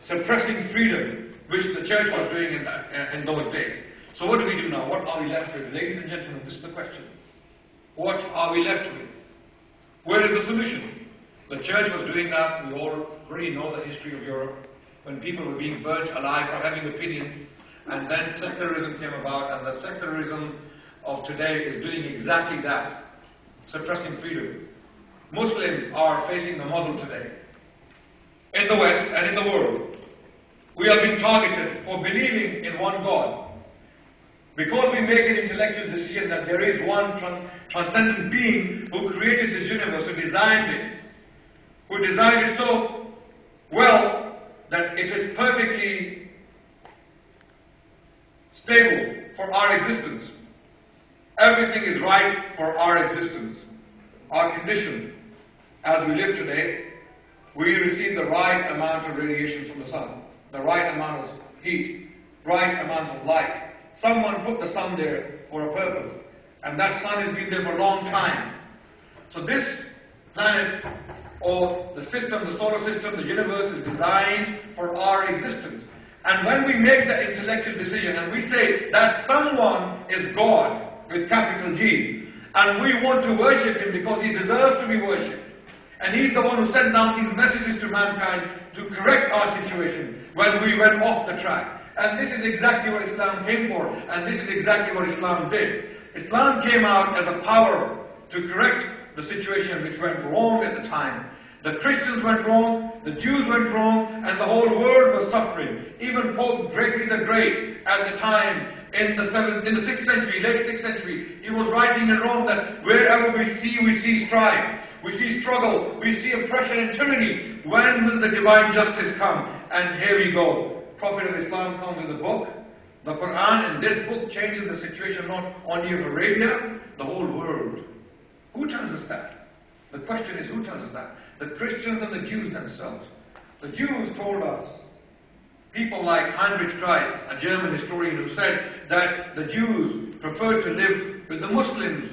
suppressing freedom, which the church was doing in those days. So what do we do now? What are we left with? Ladies and gentlemen, this is the question. What are we left with? Where is the solution? The church was doing that. We all already know the history of Europe, when people were being burnt alive for having opinions, and then secularism came about, and the secularism of today is doing exactly that, suppressing freedom. Muslims are facing the muzzle today, in the West and in the world. We are being targeted for believing in one God. Because we make an intellectual decision that there is one transcendent being who created this universe, who designed it so well that it is perfectly stable for our existence. Everything is right for our existence, our condition. As we live today, we receive the right amount of radiation from the sun, the right amount of heat, right amount of light. Someone put the sun there for a purpose, and that sun has been there for a long time. So this planet, or the system, the solar system, the universe is designed for our existence. And when we make the intellectual decision and we say that someone is God, with capital G, and we want to worship Him because He deserves to be worshipped, and He's the one who sent down these messages to mankind to correct our situation when we went off the track. And this is exactly what Islam came for, and this is exactly what Islam did. Islam came out as a power to correct the situation which went wrong at the time. The Christians went wrong, the Jews went wrong, and the whole world was suffering. Even Pope Gregory the Great at the time, in the 6th century, late 6th century, he was writing in Rome that wherever we see strife, we see struggle, we see oppression and tyranny. When will the divine justice come? And here we go. Prophet of Islam comes with a book, the Quran, and this book changes the situation not only of Arabia, the whole world. Who tells us that? The question is, who tells us that? The Christians and the Jews themselves. The Jews told us, people like Heinrich Kreitz, a German historian, who said that the Jews preferred to live with the Muslims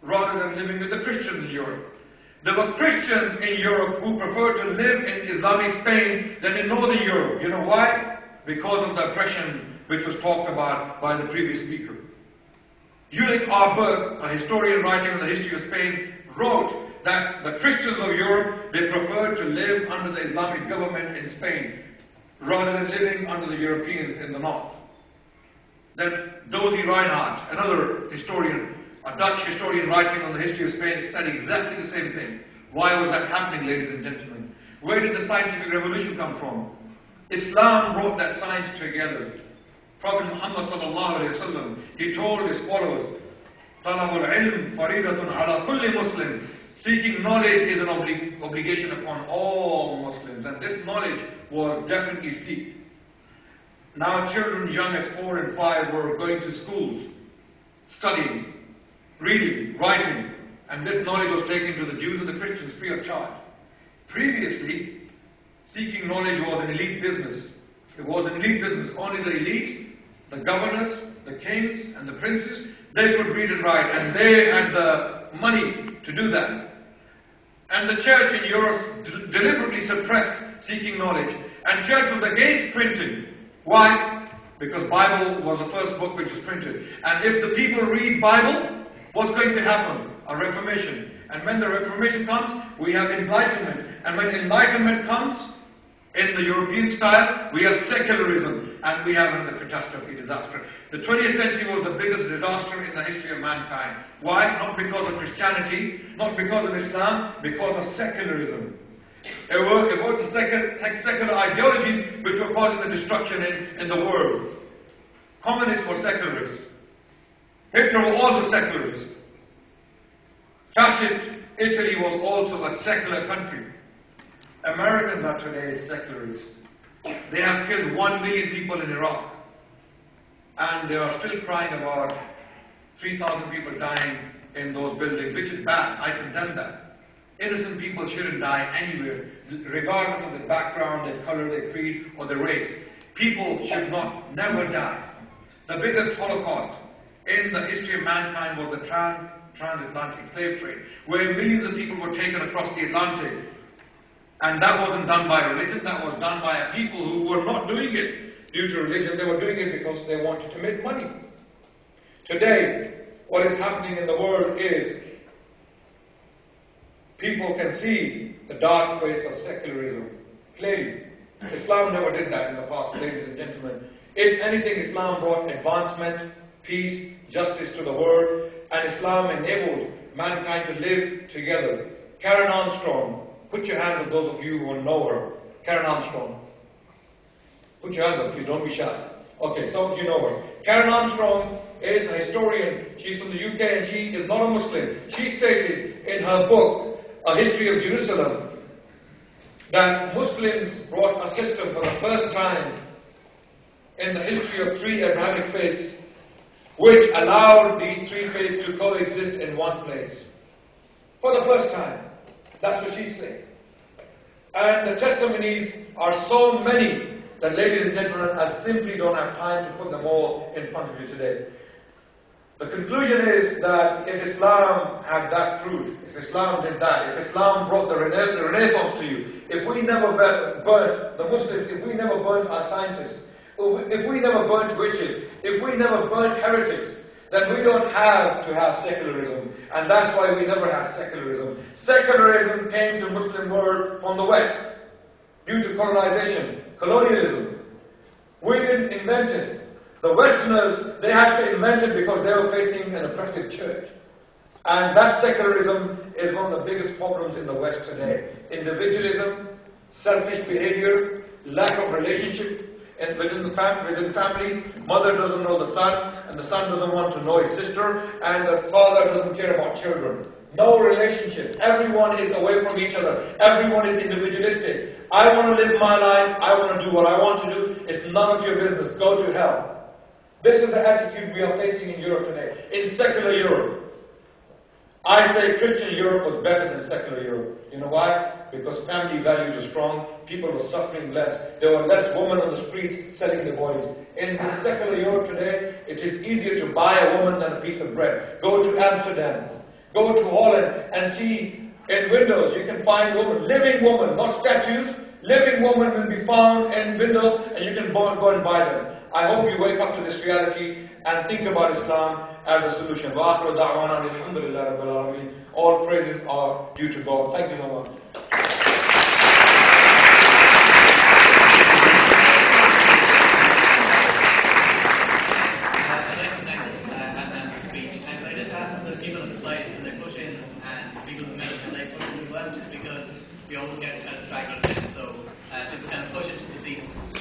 rather than living with the Christians in Europe. There were Christians in Europe who preferred to live in Islamic Spain than in Northern Europe. You know why? Because of the oppression which was talked about by the previous speaker. Ulrich R. Burke, a historian writing on the history of Spain, wrote that the Christians of Europe, they preferred to live under the Islamic government in Spain rather than living under the Europeans in the north. Then Dozie Reinhardt, another historian, a Dutch historian writing on the history of Spain, said exactly the same thing. Why was that happening, ladies and gentlemen? Where did the scientific revolution come from? Islam brought that science together. Prophet Muhammad sallallahu alaihi wasallam, he told his followers, "Talabul ilm faridatun ala kulli Muslim." Seeking knowledge is an obligation upon all Muslims, and this knowledge was definitely sought. Now children young as 4 and 5 were going to schools, studying, reading, writing, and this knowledge was taken to the Jews and the Christians free of charge. Previously, seeking knowledge was an elite business. It was an elite business. Only the elite, the governors, the kings, and the princes, they could read and write, and they had the money to do that. And the church in Europe deliberately suppressed seeking knowledge. And church was against printing. Why? Because Bible was the first book which was printed. And if the people read Bible, what's going to happen? A Reformation. And when the Reformation comes, we have Enlightenment. And when Enlightenment comes, in the European style, we have secularism. And we have another catastrophe, disaster. The 20th century was the biggest disaster in the history of mankind. Why? Not because of Christianity, not because of Islam, because of secularism. It was the secular ideologies which were causing the destruction in the world. Communists were secularists. Hitler was also secularist. Fascist Italy was also a secular country. Americans are today secularists. They have killed 1 million people in Iraq. And they are still crying about 3,000 people dying in those buildings, which is bad. I condemn that. Innocent people shouldn't die anywhere, regardless of their background, their color, their creed, or their race. People should never die. The biggest Holocaust in the history of mankind was the transatlantic slave trade, where millions of people were taken across the Atlantic And that wasn't done by religion, that was done by a people who were not doing it due to religion, they were doing it because they wanted to make money. Today, what is happening in the world is people can see the dark face of secularism clearly. Islam never did that in the past, ladies and gentlemen. If anything, Islam brought advancement, peace, justice to the world, and Islam enabled mankind to live together. Karen Armstrong, put your hands up, those of you who know her. Karen Armstrong. Put your hands up, please, don't be shy. Okay, some of you know her. Karen Armstrong is a historian. She's from the UK and she is not a Muslim. She stated in her book, A History of Jerusalem, that Muslims brought a system for the first time in the history of three Abrahamic faiths, which allowed these three faiths to coexist in one place. For the first time. That's what she's saying. And the testimonies are so many that, ladies and gentlemen, I simply don't have time to put them all in front of you today. The conclusion is that if Islam had that fruit, if Islam did that, if Islam brought the Renaissance to you, if we never burnt the Muslims, if we never burnt our scientists, if we never burnt witches, if we never burnt heretics, then we don't have to have secularism. And that's why we never have secularism. Secularism came to Muslim world from the West due to colonization, colonialism. We didn't invent it. The Westerners, they had to invent it because they were facing an oppressive church. And that secularism is one of the biggest problems in the West today. Individualism, selfish behavior, lack of relationship within families. Mother doesn't know the son, and the son doesn't want to know his sister, and the father doesn't care about children. No relationship. Everyone is away from each other. Everyone is individualistic. I want to live my life. I want to do what I want to do. It's none of your business. Go to hell. This is the attitude we are facing in Europe today. In secular Europe. I say Christian Europe was better than secular Europe. You know why? Because family values are strong. People were suffering less. There were less women on the streets selling their bodies. In this secular Europe today, it is easier to buy a woman than a piece of bread. Go to Amsterdam. Go to Holland and see in windows you can find women, living women, not statues. Living women will be found in windows and you can go and buy them. I hope you wake up to this reality and think about Islam as a solution. Wa akhiru da'wana alhamdulillahi rabbil alameen. All praises are due to God. Thank you so much. I'd like to thank Adnaan for his speech. And I just ask the people on the sides, can they push in, and people in the middle, can they push in as well, just because we always get kind of straggling in. So just kind of push into the seats.